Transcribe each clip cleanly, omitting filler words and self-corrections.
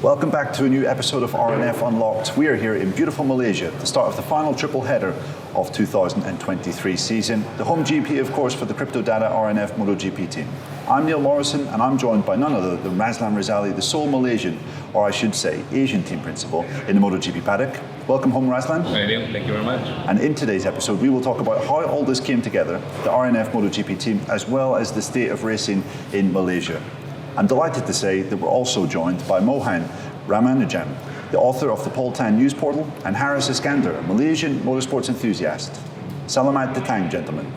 Welcome back to a new episode of RNF Unlocked. We are here in beautiful Malaysia, the start of the final triple header of 2023 season. The home GP, of course, for the Crypto Data RNF Moto GP team. I'm Neil Morrison, and I'm joined by none other than Razlan Razali, the sole Malaysian, or I should say Asian team principal in the Moto GP paddock. Welcome home, Razlan. Hi, Neil. Thank you very much. And in today's episode, we will talk about how all this came together, the RNF Moto GP team, as well as the state of racing in Malaysia. I'm delighted to say that we're also joined by Mohan Ramanujam, the author of the Poltan News Portal, and Harris Iskandar, a Malaysian motorsports enthusiast. Selamat datang, gentlemen.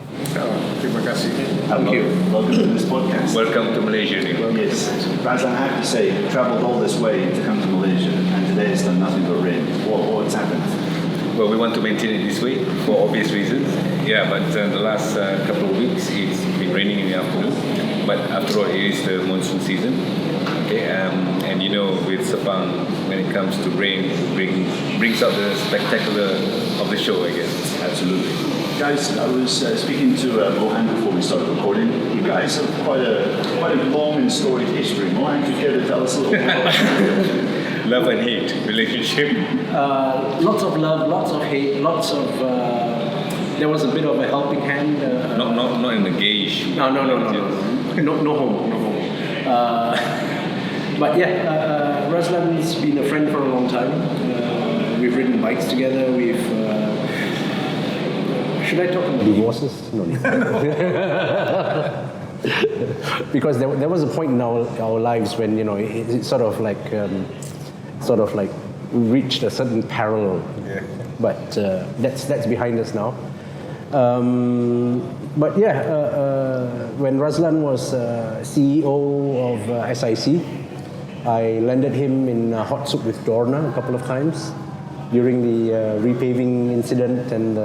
Terima kasih. Thank you. Welcome to this podcast. Welcome to Malaysia, Neil. Yes. Razlan, I have to say, travelled all this way to come to Malaysia, and today it's done nothing but rain. What's happened? Well, we want to maintain it this way for obvious reasons. Yeah, but the last couple of weeks it's been raining in the afternoon. But after all, it is the monsoon season. Okay, and you know, with Sepang, when it comes to rain, it brings out the spectacular of the show, I guess. Absolutely. Guys, I was speaking to Mohan before we started recording. You guys have quite a long and storied history. Mohan, could you care to tell us a little bit about that? Love and hate relationship. Lots of love, lots of hate, lots of. There was a bit of a helping hand. Not in the gay issue. No homo. But yeah, Razlan's been a friend for a long time. We've ridden bikes together. We've. Should I talk about divorces? No. Because there was a point in our lives when it sort of like reached a certain parallel. Yeah. But that's behind us now. But yeah, when Razlan was CEO of SIC, I landed him in hot soup with Dorna a couple of times during the repaving incident and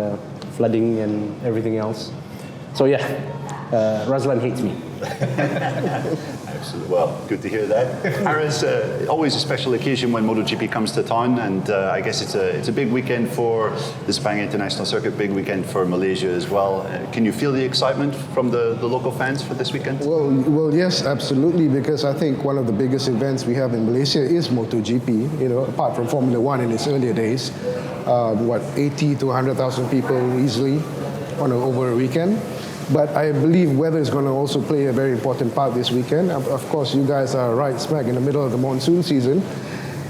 flooding and everything else. So yeah, Razlan hates me. Absolutely. Well, good to hear that. Harris, always a special occasion when MotoGP comes to town, and I guess it's a big weekend for the Sepang International Circuit, big weekend for Malaysia as well. Can you feel the excitement from the local fans for this weekend? Well, yes, absolutely, because I think one of the biggest events we have in Malaysia is MotoGP, apart from Formula One in its earlier days. 80 to 100,000 people easily over a weekend. But I believe weather is going to also play a very important part this weekend. Of course, you guys are right smack in the middle of the monsoon season.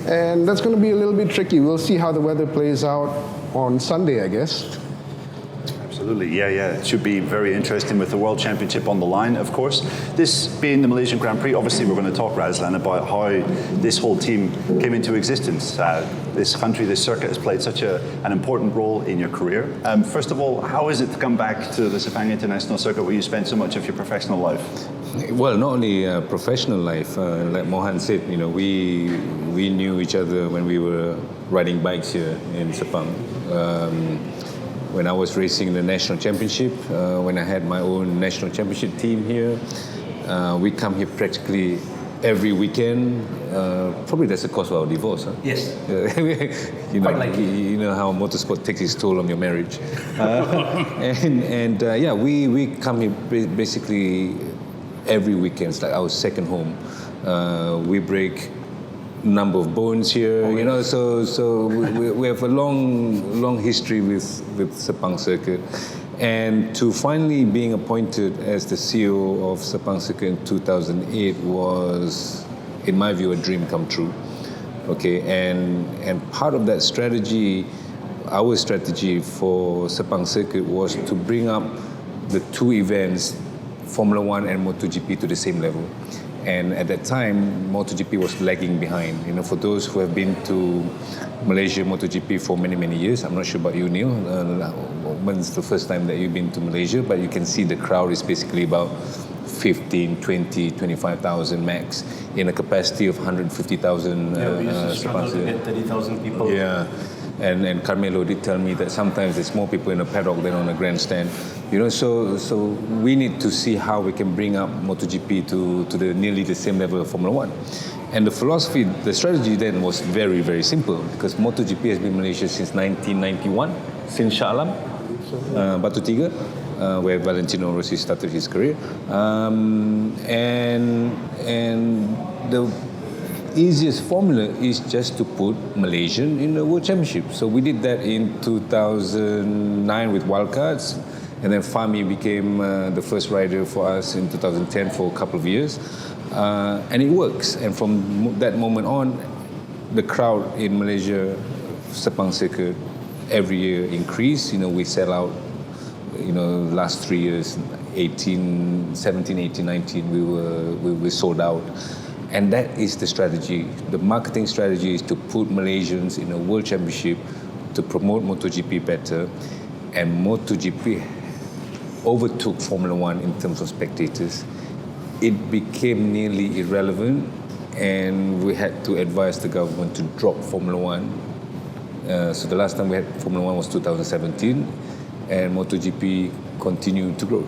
And that's going to be a little bit tricky. We'll see how the weather plays out on Sunday, I guess. Absolutely, yeah. It should be very interesting with the World Championship on the line, of course. This being the Malaysian Grand Prix, obviously we're going to talk, Razlan, about how this whole team came into existence. This country, this circuit has played such an important role in your career. First of all, how is it to come back to the Sepang International Circuit where you spent so much of your professional life? Well, not only professional life, like Mohan said, we knew each other when we were riding bikes here in Sepang. When I was racing the national championship, when I had my own national championship team here, we come here practically every weekend. Probably that's the cause of our divorce, huh? Yes. Quite likely. You know how motorsport takes its toll on your marriage. We come here basically every weekend. It's like our second home. We break number of bones here, so we have a long history with Sepang Circuit, and to finally being appointed as the CEO of Sepang Circuit in 2008 was, in my view, a dream come true. Okay, and part of that strategy, our strategy for Sepang Circuit was to bring up the two events, Formula One and MotoGP, to the same level. And at that time, MotoGP was lagging behind. For those who have been to Malaysia MotoGP for many, many years, I'm not sure about you, Neil. When's the first time that you've been to Malaysia? But you can see the crowd is basically about 15, 20, 25,000 max in a capacity of 150,000. We used to struggle to get 30,000 people. Yeah. And Carmelo did tell me that sometimes there's more people in a paddock than on a grandstand. So we need to see how we can bring up MotoGP to nearly the same level of Formula One. And the philosophy, the strategy then was very, very simple, because MotoGP has been in Malaysia since 1991, since Shah Alam, Batu Tiga, where Valentino Rossi started his career. And the easiest formula is just to put Malaysian in the World Championship. So we did that in 2009 with wildcards, and then Fahmi became the first rider for us in 2010 for a couple of years, and it works. And from that moment on, the crowd in Malaysia Sepang circuit every year increased. We sell out. Last 3 years, 17, 18, 19, we were sold out. And that is the strategy. The marketing strategy is to put Malaysians in a world championship to promote MotoGP better. And MotoGP overtook Formula One in terms of spectators. It became nearly irrelevant, and we had to advise the government to drop Formula One. So the last time we had Formula One was 2017, and MotoGP continued to grow.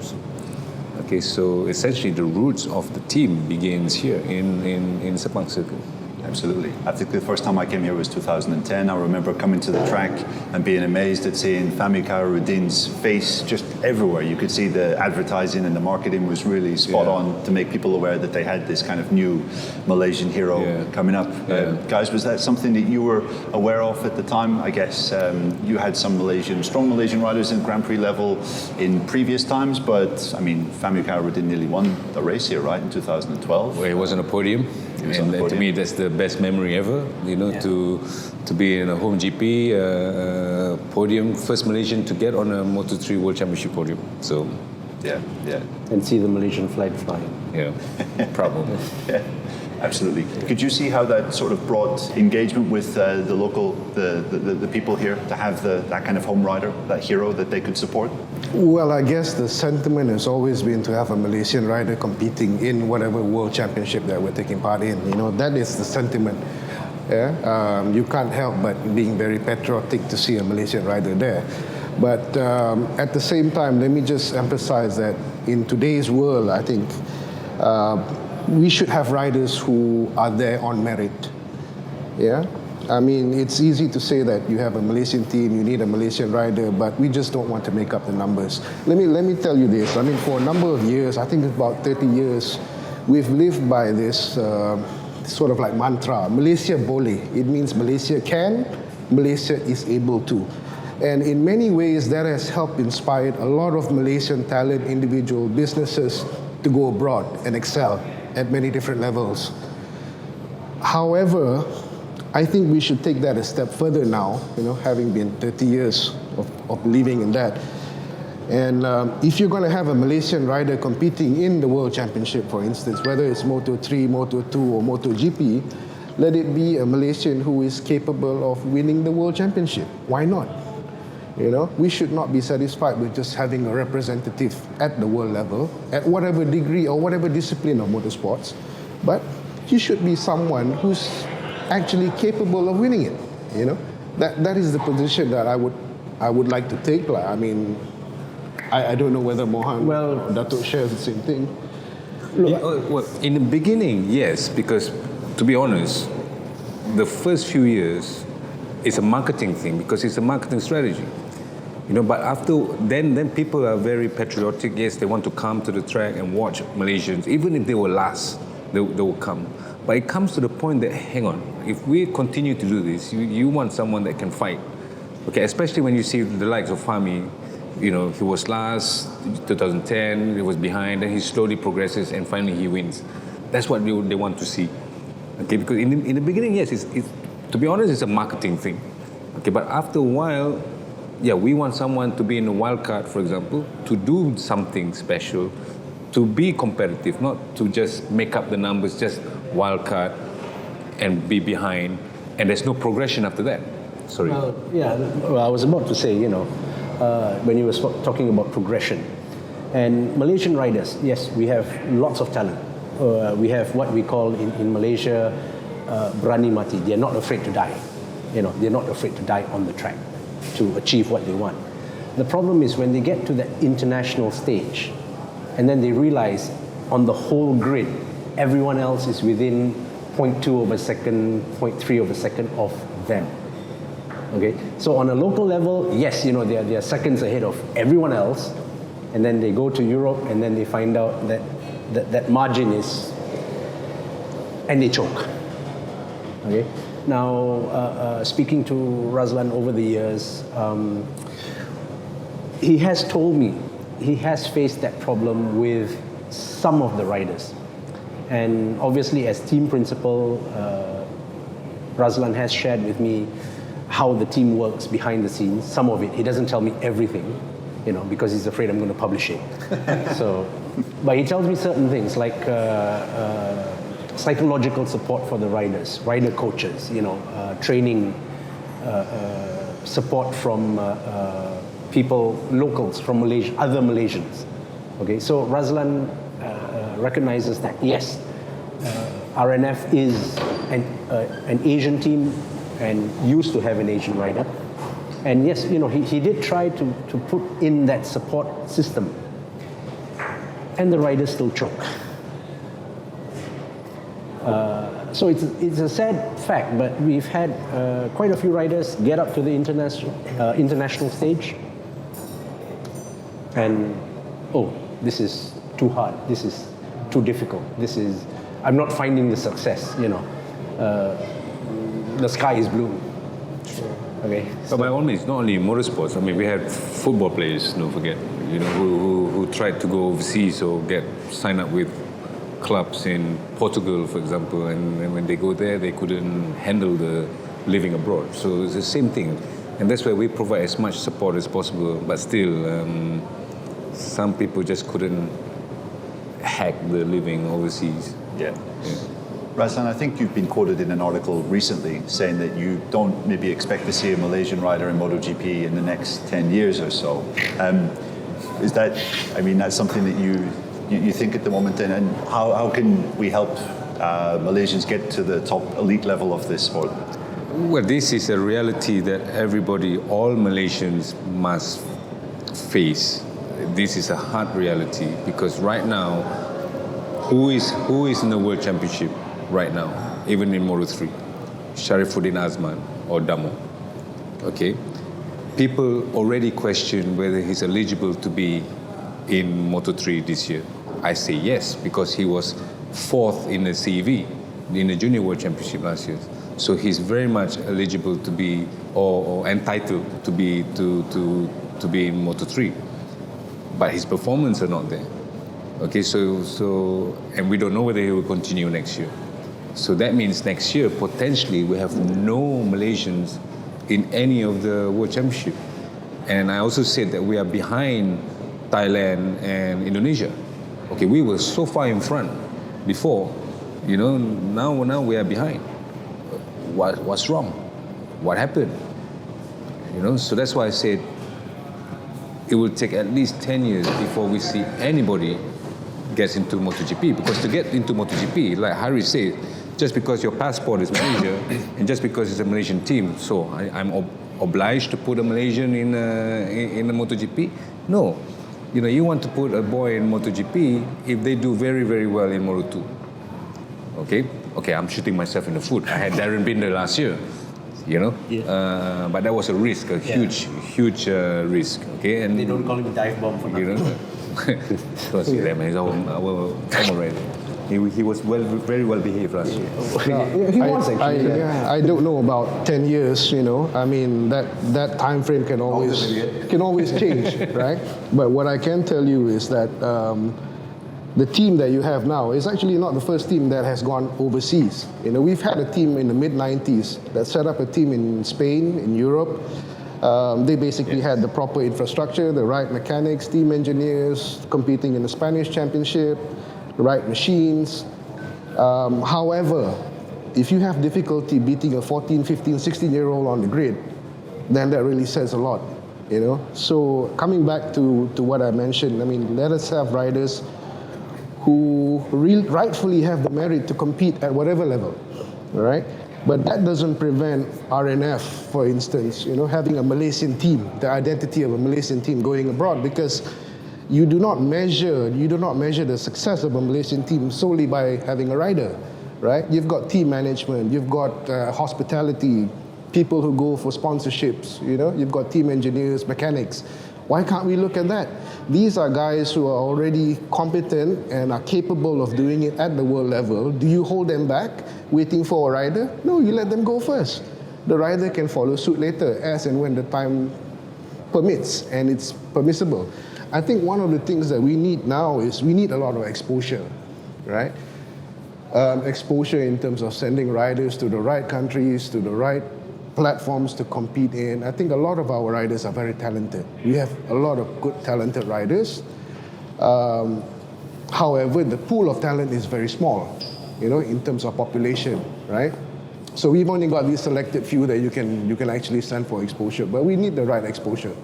Okay, so essentially the roots of the team begins here in Sepang circuit. Absolutely. I think the first time I came here was 2010. I remember coming to the track and being amazed at seeing Fahmi Khairuddin's face just everywhere. You could see the advertising and the marketing was really spot on to make people aware that they had this kind of new Malaysian hero coming up. Guys, was that something that you were aware of at the time? I guess you had some strong Malaysian riders in Grand Prix level in previous times, but I mean, Fahmi Khairuddin nearly won the race here, right, in 2012? Well, he was on a podium. And to me, that's the best memory ever. To be in a home GP podium, first Malaysian to get on a Moto3 World Championship podium. So, yeah. And see the Malaysian flag flying. Yeah, probably. Yeah, absolutely. Could you see how that sort of brought engagement with the local, the people here to have that kind of home rider, that hero that they could support? Well, I guess the sentiment has always been to have a Malaysian rider competing in whatever world championship that we're taking part in. That is the sentiment. Yeah? You can't help but being very patriotic to see a Malaysian rider there. But at the same time, let me just emphasize that in today's world, I think we should have riders who are there on merit. Yeah? I mean, it's easy to say that you have a Malaysian team, you need a Malaysian rider, but we just don't want to make up the numbers. Let me tell you this. I mean, for a number of years, I think about 30 years, we've lived by this sort of like mantra, Malaysia boleh. It means Malaysia can, Malaysia is able to. And in many ways, that has helped inspire a lot of Malaysian talent, individual businesses to go abroad and excel at many different levels. However, I think we should take that a step further now, having been 30 years of living in that. And if you're going to have a Malaysian rider competing in the World Championship, for instance, whether it's Moto3, Moto2 or MotoGP, let it be a Malaysian who is capable of winning the World Championship. Why not? We should not be satisfied with just having a representative at the world level, at whatever degree or whatever discipline of motorsports, but he should be someone who's actually capable of winning it. That is the position that I would like to take. I mean, I don't know whether Mohan or Datuk shares the same thing. Well, in the beginning, yes, because to be honest, the first few years it's a marketing thing because it's a marketing strategy. But after then people are very patriotic. Yes, they want to come to the track and watch Malaysians, even if they were last, they will come. But it comes to the point that, hang on, if we continue to do this, you want someone that can fight. Okay, especially when you see the likes of Fahmi, he was last, 2010, he was behind, and he slowly progresses, and finally he wins. That's what they want to see. Okay, because in the beginning, yes, it's to be honest, it's a marketing thing. Okay, but after a while, we want someone to be in a wild card, for example, to do something special, to be competitive, not to just make up the numbers, just wild card and be behind, and there's no progression after that. Sorry. I was about to say, when you were talking about progression, and Malaysian riders, yes, we have lots of talent. We have what we call in Malaysia, berani mati. They're not afraid to die. They're not afraid to die on the track to achieve what they want. The problem is when they get to the international stage, and then they realize on the whole grid, everyone else is within 0.2 of a second, 0.3 of a second of them. Okay, so on a local level, yes, they are seconds ahead of everyone else, and then they go to Europe, and then they find out that margin is, and they choke. Okay. Now, speaking to Razlan over the years, he has told me he has faced that problem with some of the riders. And obviously, as team principal, Razlan has shared with me how the team works behind the scenes. Some of it, he doesn't tell me everything, because he's afraid I'm going to publish it. But he tells me certain things like psychological support for the riders, rider coaches, training, support from people, locals from Malaysia, other Malaysians. Okay, so Razlan recognizes that yes, RNF is an Asian team and used to have an Asian rider. And yes, he did try to put in that support system. And the riders still choke. So it's a sad fact, but we've had quite a few riders get up to the international stage. And, this is too hard. This is too difficult. I'm not finding the success, the sky is blue. Okay. But by all means, not only motorsports. I mean, we had football players, don't forget, who tried to go overseas or sign up with clubs in Portugal, for example, and when they go there, they couldn't handle the living abroad. So it's the same thing. And that's why we provide as much support as possible, but still, some people just couldn't hack the living overseas. Yeah. Razlan, I think you've been quoted in an article recently saying that you don't maybe expect to see a Malaysian rider in Moto GP in the next 10 years or so. Is that, that's something that you think at the moment, and how can we help Malaysians get to the top elite level of this sport? Well, this is a reality that everybody, all Malaysians must face. This is a hard reality because right now, who is in the World Championship right now, even in Moto 3? Sharifuddin Azman or Damo. Okay? People already question whether he's eligible to be in Moto 3 this year. I say yes, because he was 4th in the CV, in the Junior World Championship last year. So he's very much eligible to be, or entitled to be in Moto 3. But his performance are not there. Okay, so and we don't know whether he will continue next year. So that means next year, potentially, we have no Malaysians in any of the World Championship. And I also said that we are behind Thailand and Indonesia. Okay, we were so far in front before, now we are behind. What's wrong? What happened? So that's why I said it will take at least 10 years before we see anybody gets into MotoGP. Because to get into MotoGP, like Harris said, just because your passport is Malaysia and just because it's a Malaysian team, so I'm obliged to put a Malaysian in the MotoGP? No. You want to put a boy in MotoGP if they do very, very well in Moto2. Okay, I'm shooting myself in the foot. I had Darren Binder last year, Yeah. But that was a risk, huge risk. Okay, and they don't call him dive bomb for nothing. Don't say that, man. He's our former rider. He was very well behaved last year. He was actually. I don't know about 10 years, that time frame can always change, right? But what I can tell you is that the team that you have now is actually not the first team that has gone overseas. We've had a team in the mid-90s that set up a team in Spain, in Europe. They basically had the proper infrastructure, the right mechanics, team engineers competing in the Spanish championship, the right machines. However, if you have difficulty beating a 14, 15, 16-year-old on the grid, then that really says a lot, So coming back to what I mentioned, let us have riders who rightfully have the merit to compete at whatever level, all right? But that doesn't prevent RNF, for instance, having a Malaysian team, the identity of a Malaysian team going abroad, because you do not measure the success of a Malaysian team solely by having a rider, right? You've got team management, you've got hospitality, people who go for sponsorships, you've got team engineers, mechanics. Why can't we look at that? These are guys who are already competent and are capable of doing it at the world level. Do you hold them back, waiting for a rider? No, you let them go first. The rider can follow suit later, as and when the time permits and it's permissible. I think one of the things that we need now is we need a lot of exposure, right? Exposure in terms of sending riders to the right countries, to the right platforms to compete in. I think a lot of our riders are very talented. We have a lot of good, talented riders. However, the pool of talent is very small, in terms of population, right? So we've only got these selected few that you can actually send for exposure, but we need the right exposure.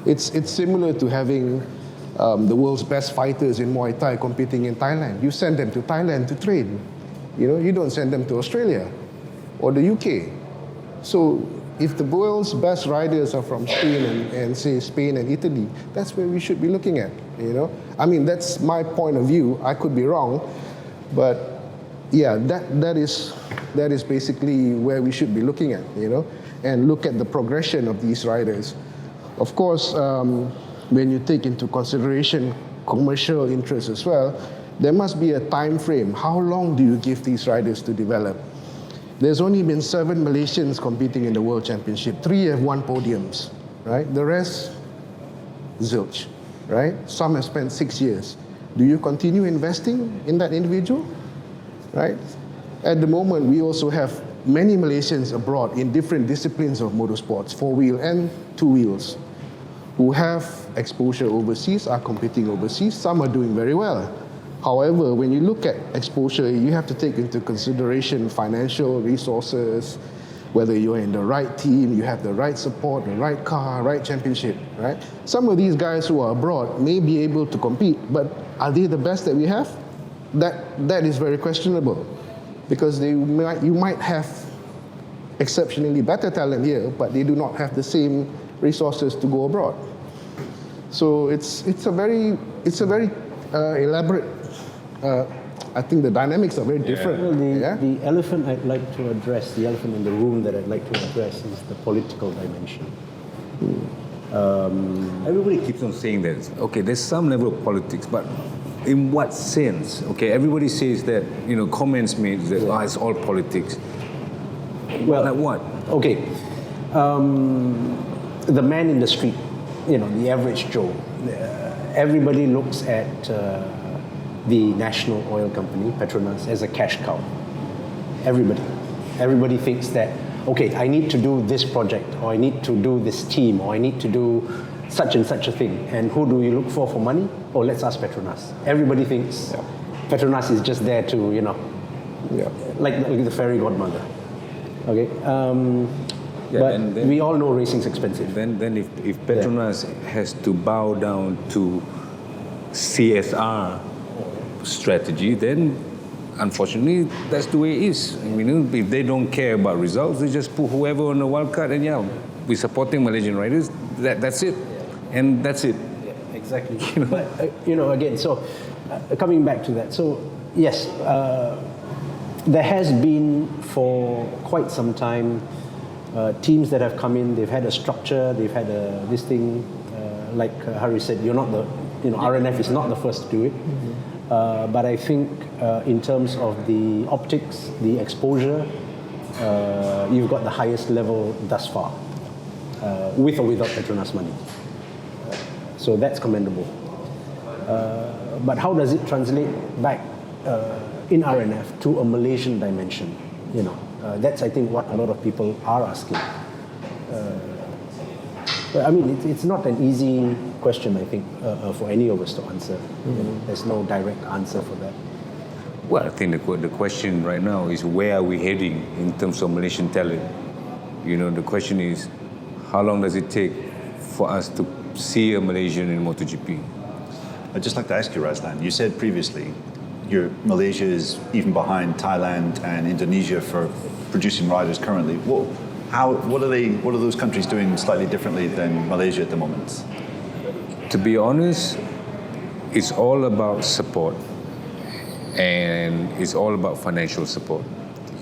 It's similar to having the world's best fighters in Muay Thai competing in Thailand. You send them to Thailand to train. You don't send them to Australia or the UK. So if the world's best riders are from Spain and say Spain and Italy, that's where we should be looking at, I mean, that's my point of view. I could be wrong, but yeah, that is basically where we should be looking at, and look at the progression of these riders. Of course, when you take into consideration commercial interests as well, there must be a time frame. How long do you give these riders to develop? There's only been 7 Malaysians competing in the World Championship. 3 have won podiums, right? The rest, zilch, right? Some have spent 6 years. Do you continue investing in that individual, right? At the moment, we also have many Malaysians abroad in different disciplines of motorsports, 4-wheel and 2 wheels, who have exposure overseas, are competing overseas. Some are doing very well. However, when you look at exposure, you have to take into consideration financial resources, whether you're in the right team, you have the right support, the right car, right championship, right? Some of these guys who are abroad may be able to compete, but are they the best that we have? That is very questionable, because you might have exceptionally better talent here, but they do not have the same resources to go abroad. So it's a very elaborate. I think the dynamics are very different. Well, the elephant I'd like to address, the elephant in the room that I'd like to address is the political dimension. Everybody keeps on saying that. Okay, there's some level of politics, but in what sense? Okay, everybody says that, comments made that it's all politics. Well, like what? Okay, the man in the street, the average Joe, everybody looks at the national oil company, Petronas, as a cash cow. Everybody thinks that, okay, I need to do this project, or I need to do this team, or I need to do such and such a thing. And who do you look for money? Oh, let's ask Petronas. Everybody thinks Petronas is just there to, like the fairy godmother. Okay. But then we all know racing's expensive. Then if Petronas has to bow down to CSR strategy, then unfortunately that's the way it is. I mean, if they don't care about results, they just put whoever on the wild card, and we're supporting Malaysian riders. That's it, and that's it. Yeah, exactly. But again, so coming back to that, so yes, there has been for quite some time teams that have come in. They've had a structure. They've had this thing. Like Harry said, you're not the RNF is not the first to do it. But I think in terms of the optics, the exposure, you've got the highest level thus far, with or without Petronas money. So that's commendable. But how does it translate back in RNF to a Malaysian dimension? That's, I think, what a lot of people are asking. But I mean, it's not an easy question, I think, for any of us to answer. There's no direct answer for that. Well, I think the question right now is, where are we heading in terms of Malaysian talent? The question is, how long does it take for us to see a Malaysian in Moto GP? I'd just like to ask you, Razlan, you said previously Malaysia is even behind Thailand and Indonesia for producing riders currently. What are those countries doing slightly differently than Malaysia at the moment? To be honest, it's all about support, and it's all about financial support.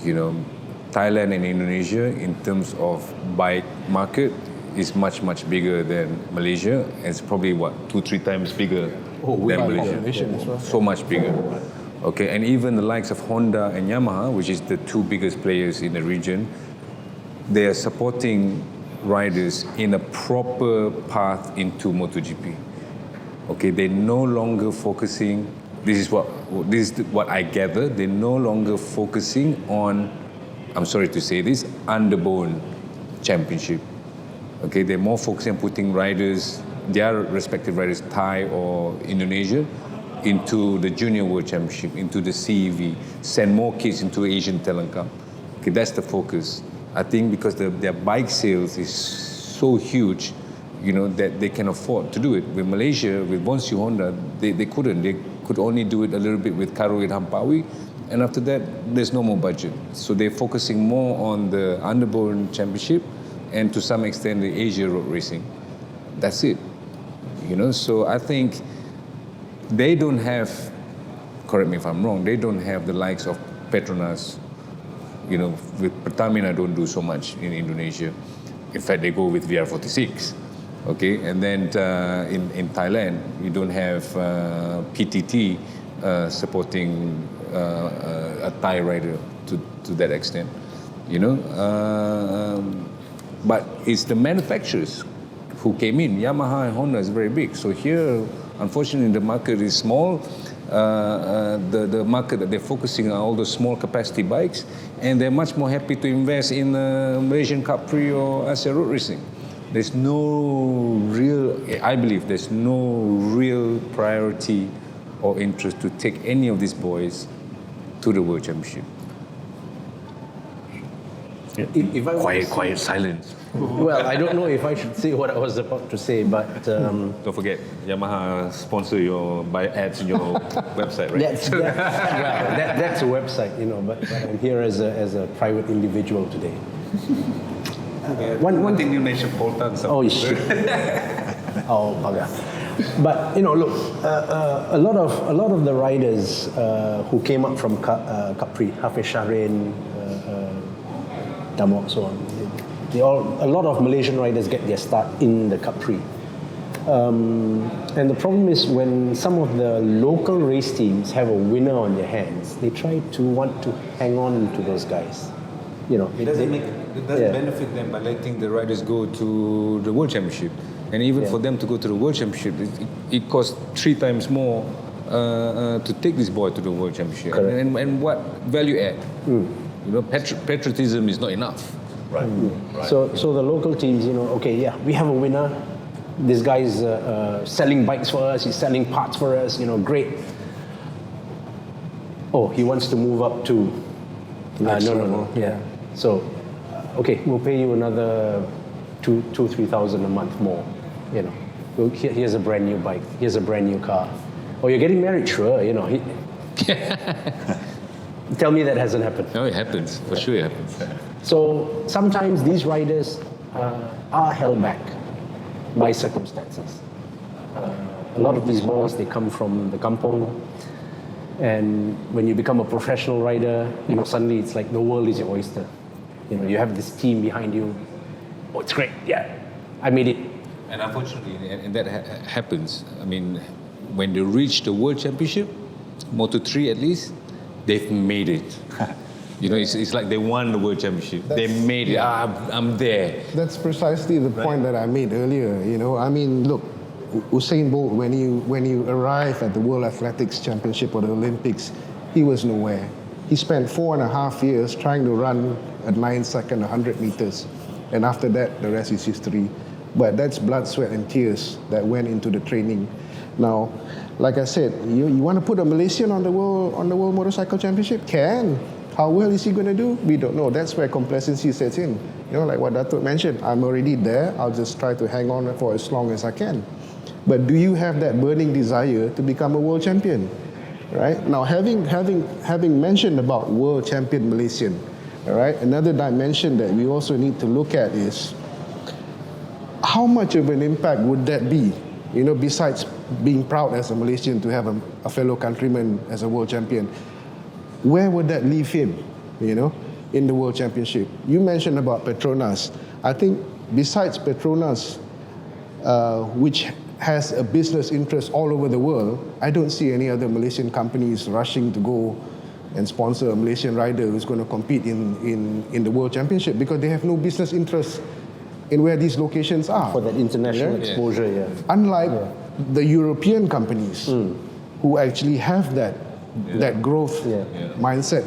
Thailand and Indonesia, in terms of bike market, is much, much bigger than Malaysia. It's probably, 2-3 times bigger than Malaysia. Population as well. So much bigger. Okay, and even the likes of Honda and Yamaha, which is the two biggest players in the region, they are supporting riders in a proper path into MotoGP. Okay, they're no longer focusing. This is what I gather. They're no longer focusing on, I'm sorry to say this, underbone championship. Okay, they're more focusing on putting riders, their respective riders, Thai or Indonesia, into the Junior World Championship, into the CEV, send more kids into Asian Talent Cup. Okay, that's the focus. I think because their bike sales is so huge, that they can afford to do it. With Malaysia, with Bonsu Honda, they couldn't. They could only do it a little bit with Karuit Hampawi, and after that, there's no more budget. So they're focusing more on the Underbone Championship and to some extent the Asia Road Racing. That's it. So I think they don't have, correct me if I'm wrong, they don't have the likes of Petronas. With Pertamina don't do so much in Indonesia. In fact, they go with VR46. Okay, and then in Thailand, you don't have PTT supporting a Thai rider to that extent. But it's the manufacturers who came in. Yamaha and Honda is very big. So here, unfortunately, the market is small. The market that they're focusing on all the small capacity bikes, and they're much more happy to invest in Malaysian Capri or Asia Road Racing. There's no real, I believe there's no real priority or interest to take any of these boys to the World Championship. If I was- Quiet silence. Well, I don't know if I should say what I was about to say, but Don't forget, Yamaha sponsor your buy ads in your website, right? that's a website, but I'm here as a private individual today. One thing you mentioned, Poltan. Oh, shit. Oh, bugger. But look, a lot of the riders who came up from Capri, Hafiz Shahrin, Damok, so on. A lot of Malaysian riders get their start in the Capri. And the problem is when some of the local race teams have a winner on their hands, they try to want to hang on to those guys. It doesn't benefit them by letting the riders go to the World Championship. And even for them to go to the World Championship, it costs 3 times more to take this boy to the World Championship. And what value add? Patriotism is not enough. Right. So the local teams, we have a winner. This guy's selling bikes for us. He's selling parts for us. Great. Oh, he wants to move up to. No. Yeah. So, we'll pay you another 2,000-3,000 a month more. Here's a brand new bike. Here's a brand new car. Oh, you're getting married? Sure. Tell me that hasn't happened. No, it happens. For sure, it happens. So sometimes these riders are held back by circumstances. A lot of these boys, they come from the kampong, and when you become a professional rider, suddenly it's like the world is your oyster. You have this team behind you. Oh, it's great. Yeah, I made it. And unfortunately, and that happens. I mean, when they reach the World Championship, Moto3 at least, they've made it. It's like they won the World Championship. They made it. I'm there. That's precisely the point that I made earlier. Look, Usain Bolt, when you arrive at the World Athletics Championship or the Olympics, he was nowhere. He spent 4.5 years trying to run at 9 seconds, 100 meters. And after that, the rest is history. But that's blood, sweat, and tears that went into the training. Now, like I said, you want to put a Malaysian on the World Motorcycle Championship? Can. How well is he going to do? We don't know. That's where complacency sets in. Like what Datuk mentioned, I'm already there. I'll just try to hang on for as long as I can. But do you have that burning desire to become a world champion? Right? Now, having mentioned about world champion Malaysian, all right, another dimension that we also need to look at is how much of an impact would that be? Besides being proud as a Malaysian to have a fellow countryman as a world champion, where would that leave him, in the World Championship? You mentioned about Petronas. I think besides Petronas, which has a business interest all over the world, I don't see any other Malaysian companies rushing to go and sponsor a Malaysian rider who's going to compete in the World Championship, because they have no business interest in where these locations are. For that international exposure, Unlike the European companies who actually have that growth mindset,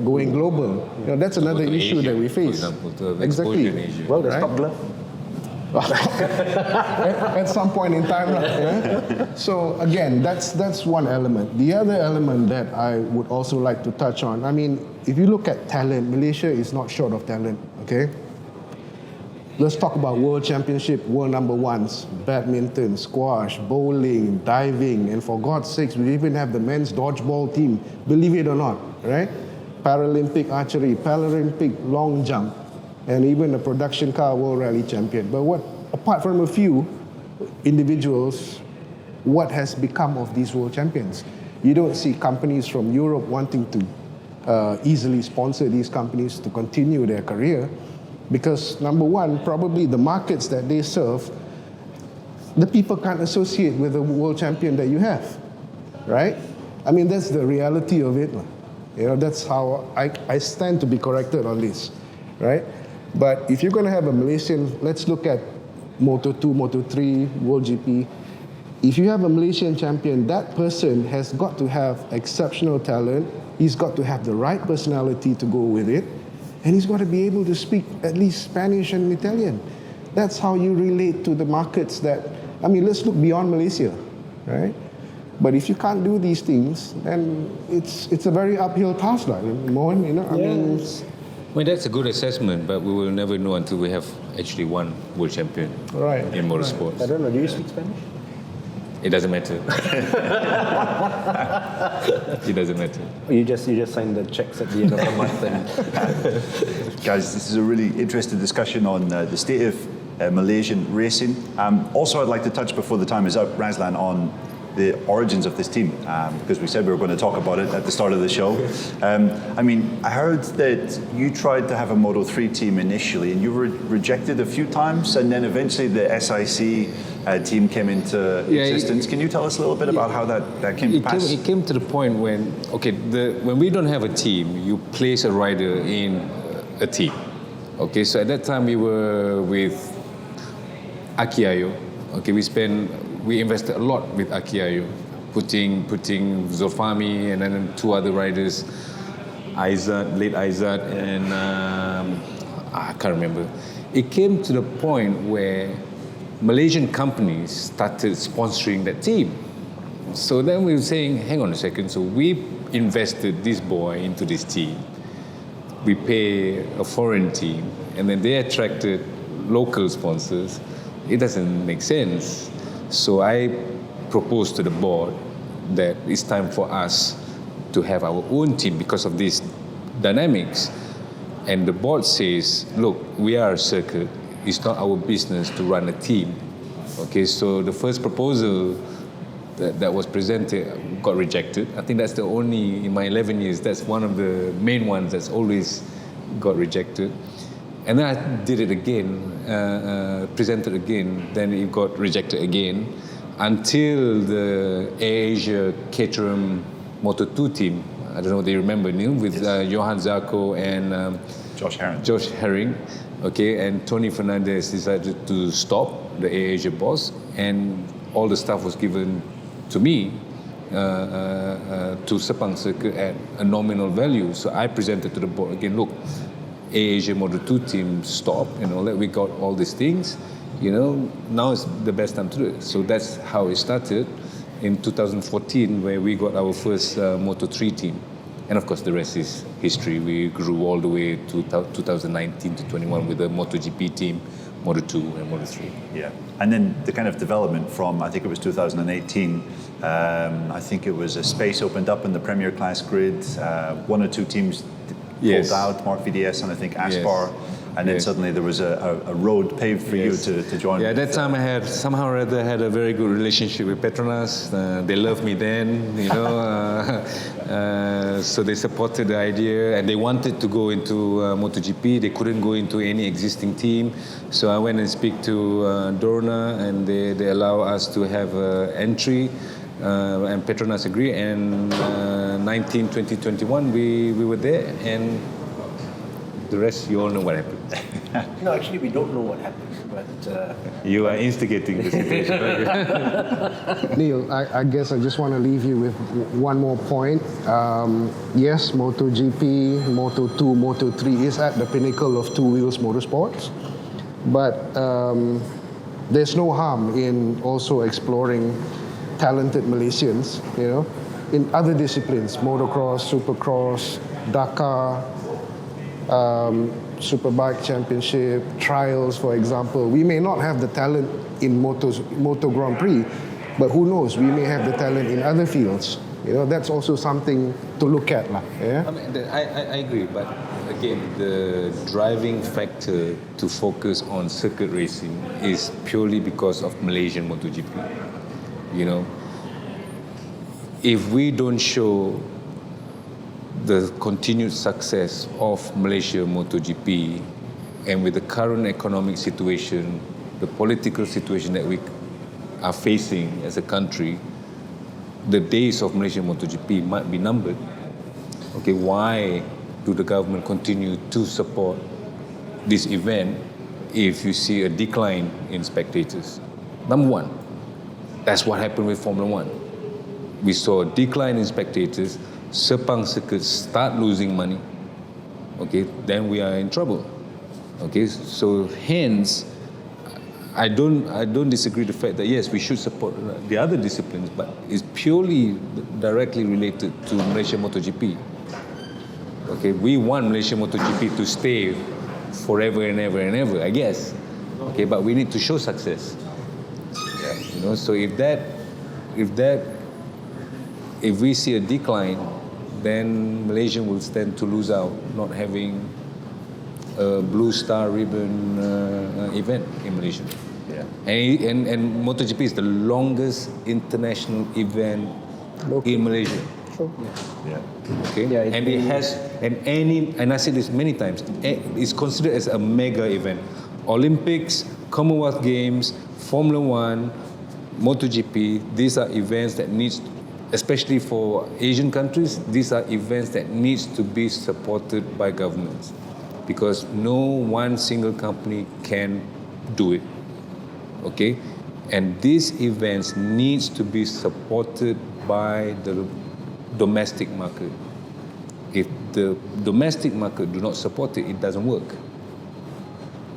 going global. That's another issue that we face. For example, to have exactly. exposure in Asia. Well, there's Top Glove. At some point in time. So again, that's one element. The other element that I would also like to touch on, I mean, if you look at talent, Malaysia is not short of talent, okay? Let's talk about World Championship, world number ones, badminton, squash, bowling, diving, and for God's sakes, we even have the men's dodgeball team, believe it or not, right? Paralympic archery, Paralympic long jump, and even a production car world rally champion. But apart from a few individuals, what has become of these world champions? You don't see companies from Europe wanting to easily sponsor these companies to continue their career, because number one, probably the markets that they serve, the people can't associate with the world champion that you have, right? I mean, that's the reality of it. That's how I stand to be corrected on this, right? But if you're going to have a Malaysian, let's look at Moto 2, Moto 3, World GP. If you have a Malaysian champion, that person has got to have exceptional talent. He's got to have the right personality to go with it. And he's got to be able to speak at least Spanish and Italian. That's how you relate to the markets that, I mean, let's look beyond Malaysia, right? But if you can't do these things, then it's a very uphill task, like Mohan, I mean... Well, that's a good assessment, but we will never know until we have actually one world champion in motorsports. I don't know, do you speak Spanish? It doesn't matter. It doesn't matter. You just sign the checks at the end of the month. And Guys, this is a really interesting discussion on the state of Malaysian racing. Also, I'd like to touch before the time is up, Razlan, on the origins of this team, because we said we were going to talk about it at the start of the show. I mean, I heard that you tried to have a Moto 3 team initially, and you were rejected a few times, and then eventually the SIC team came into existence. Can you tell us a little bit about how that came to pass? It came to the point when, when we don't have a team, you place a rider in a team. Okay, so at that time we were with Akiayo. Okay, we invested a lot with Akiayo, putting Zulfami and then two other riders, late Aizat, and I can't remember. It came to the point where Malaysian companies started sponsoring that team. So then we were saying, hang on a second, so we invested this boy into this team. We pay a foreign team, and then they attracted local sponsors. It doesn't make sense. So I proposed to the board that it's time for us to have our own team because of these dynamics. And the board says, look, we are a circuit. It's not our business to run a team. Okay, so the first proposal that was presented got rejected. I think that's the only, in my 11 years, that's one of the main ones that's always got rejected. And then I did it again, presented again, then it got rejected again, until the AirAsia Caterham Moto 2 team, I don't know if they remember, Neil, with Johan Zarco and Josh Herring. Okay, and Tony Fernandez decided to stop, the AirAsia boss, and all the stuff was given to me, to Sepang Circuit at a nominal value. So I presented to the board again, look, AirAsia Moto 2 team stop, we got all these things, now is the best time to do it. So that's how it started in 2014, where we got our first Moto 3 team. And of course, the rest is history. We grew all the way to 2019 to 21 with the Moto GP team, Moto 2 and Moto 3. Yeah, and then the kind of development from, I think it was 2018, I think it was a space opened up in the Premier Class grid, one or two teams pulled out, Mark VDS and I think Aspar. And then Yes. suddenly there was a road paved for Yes. you to join. Yeah, at that time I had somehow or other had a very good relationship with Petronas. They loved me then, you know. So they supported the idea, and they wanted to go into MotoGP. They couldn't go into any existing team, so I went and speak to Dorna, and they allow us to have entry. And Petronas agreed, and 2021 we were there, and the rest you all know what happened. No, actually, we don't know what happened, but You are instigating the situation. Neil, I guess I just want to leave you with one more point. Yes, MotoGP, Moto2, Moto3 is at the pinnacle of two-wheels motorsports, but there's no harm in also exploring talented Malaysians, you know, in other disciplines, motocross, supercross, Dakar, Superbike Championship, trials, for example. We may not have the talent in Moto Grand Prix, but who knows, we may have the talent in other fields. You know, that's also something to look at. Yeah? I mean, I agree, but again, the driving factor to focus on circuit racing is purely because of Malaysian MotoGP. You know, if we don't show the continued success of Malaysia MotoGP, and with the current economic situation, the political situation that we are facing as a country, the days of Malaysian MotoGP might be numbered. Okay, why do the government continue to support this event if you see a decline in spectators? Number one, that's what happened with Formula One. We saw a decline in spectators, Sepang circuits start losing money, okay, then we are in trouble. Okay, so hence, I don't disagree with the fact that yes, we should support the other disciplines, but it's purely directly related to Malaysian MotoGP. Okay, we want Malaysian MotoGP to stay forever and ever and ever, I guess. Okay, but we need to show success. You know, so if we see a decline, then Malaysia will stand to lose out not having a Blue Star Ribbon event in Malaysia. Yeah. And MotoGP is the longest international event in Malaysia. Sure. Yeah. Okay. Yeah, and it has and I said this many times. It's considered as a mega event. Olympics, Commonwealth Games, Formula One, MotoGP. These are events that needs, especially for Asian countries, these are events that needs to be supported by governments, because no one single company can do it. Okay, and these events needs to be supported by the domestic market. If the domestic market do not support it, it doesn't work.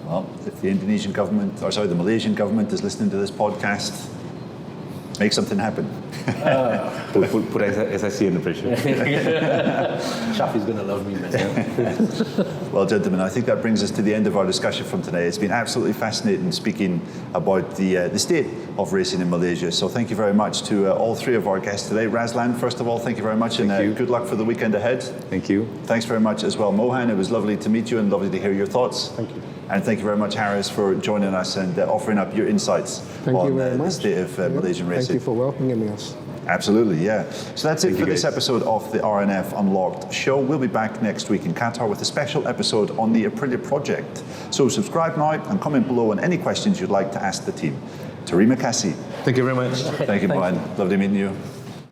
Well, if the Indonesian government, or sorry, the Malaysian government is listening to this podcast, make something happen. Put SIC under pressure. Shaf is going to love me, man. Well, gentlemen, I think that brings us to the end of our discussion from today. It's been absolutely fascinating speaking about the state of racing in Malaysia. So thank you very much to all three of our guests today. Razlan, first of all, thank you very much, and you. good luck for the weekend ahead. Thank you. Thanks very much as well, Mohan. It was lovely to meet you and lovely to hear your thoughts. Thank you. And thank you very much, Harris, for joining us and offering up your insights Thank on you very the much. state of Malaysian racing. Thank you for welcoming us. Absolutely, yeah. So that's it Thank for you, this guys. episode of the RNF Unlocked show. We'll be back next week in Qatar with a special episode on the Aprilia project. So subscribe now and comment below on any questions you'd like to ask the team. Terima kasih. Thank you very much. Thank you, Mohan. Lovely meeting you.